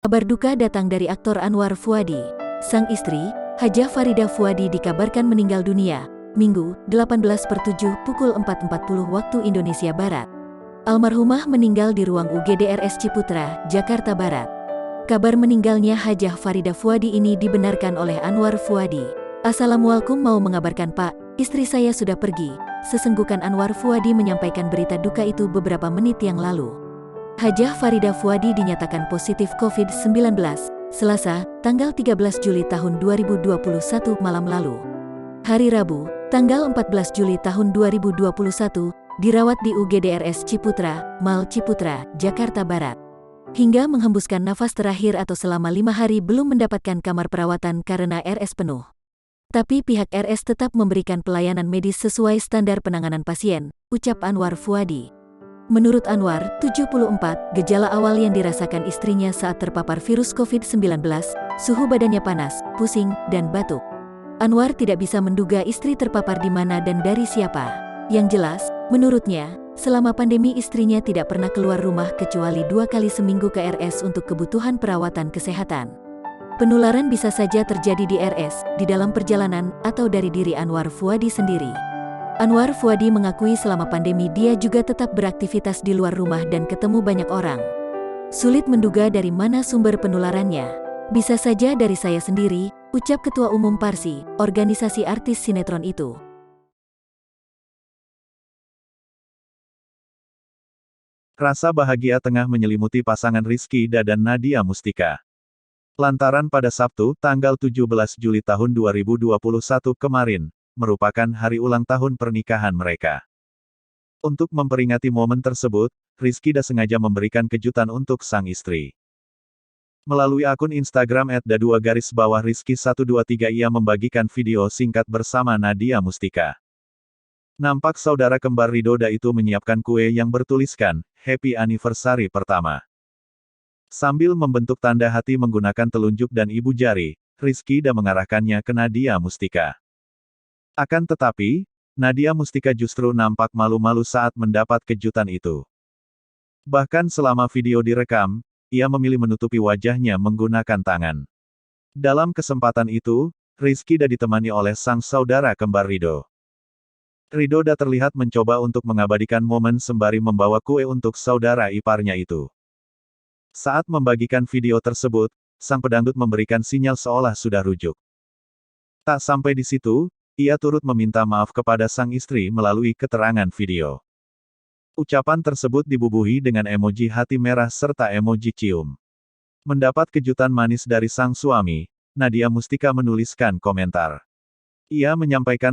Kabar duka datang dari aktor Anwar Fuady. Sang istri, Hajah Farida Fuady dikabarkan meninggal dunia, Minggu, 18/7 pukul 4.40 waktu Indonesia Barat. Almarhumah meninggal di ruang UGD RS Ciputra, Jakarta Barat. Kabar meninggalnya Hajah Farida Fuady ini dibenarkan oleh Anwar Fuady. "Assalamualaikum, mau mengabarkan Pak, istri saya sudah pergi," sesenggukan Anwar Fuady menyampaikan berita duka itu beberapa menit yang lalu. Hajah Farida Fuady dinyatakan positif COVID-19, Selasa, tanggal 13 Juli tahun 2021 malam lalu. Hari Rabu, tanggal 14 Juli tahun 2021, dirawat di UGD RS Ciputra, Mall Ciputra, Jakarta Barat. Hingga menghembuskan nafas terakhir atau selama 5 hari belum mendapatkan kamar perawatan karena RS penuh. Tapi pihak RS tetap memberikan pelayanan medis sesuai standar penanganan pasien, ucap Anwar Fuady. Menurut Anwar, 74, gejala awal yang dirasakan istrinya saat terpapar virus COVID-19, suhu badannya panas, pusing, dan batuk. Anwar tidak bisa menduga istri terpapar di mana dan dari siapa. Yang jelas, menurutnya, selama pandemi istrinya tidak pernah keluar rumah kecuali 2 kali seminggu ke RS untuk kebutuhan perawatan kesehatan. Penularan bisa saja terjadi di RS, di dalam perjalanan, atau dari diri Anwar Fuady sendiri. Anwar Fuady mengakui selama pandemi dia juga tetap beraktivitas di luar rumah dan ketemu banyak orang. "Sulit menduga dari mana sumber penularannya. Bisa saja dari saya sendiri," ucap Ketua Umum Parsi, organisasi artis sinetron itu. Rasa bahagia tengah menyelimuti pasangan Rizky Ida dan Nadia Mustika. Lantaran pada Sabtu, tanggal 17 Juli tahun 2021 kemarin, merupakan hari ulang tahun pernikahan mereka. Untuk memperingati momen tersebut, Rizky Ida sengaja memberikan kejutan untuk sang istri. Melalui akun Instagram @2_Rizky123 ia membagikan video singkat bersama Nadia Mustika. Nampak saudara kembar Ridoda itu menyiapkan kue yang bertuliskan, "Happy Anniversary pertama." Sambil membentuk tanda hati menggunakan telunjuk dan ibu jari, Rizky Ida mengarahkannya ke Nadia Mustika. Akan tetapi, Nadia Mustika justru nampak malu-malu saat mendapat kejutan itu. Bahkan selama video direkam, ia memilih menutupi wajahnya menggunakan tangan. Dalam kesempatan itu, Rizky Ida ditemani oleh sang saudara kembar Rido. Ridoda terlihat mencoba untuk mengabadikan momen sembari membawa kue untuk saudara iparnya itu. Saat membagikan video tersebut, sang pedangdut memberikan sinyal seolah sudah rujuk. Tak sampai di situ, ia turut meminta maaf kepada sang istri melalui keterangan video. Ucapan tersebut dibubuhi dengan emoji hati merah serta emoji cium. Mendapat kejutan manis dari sang suami, Nadia Mustika menuliskan komentar. Ia menyampaikan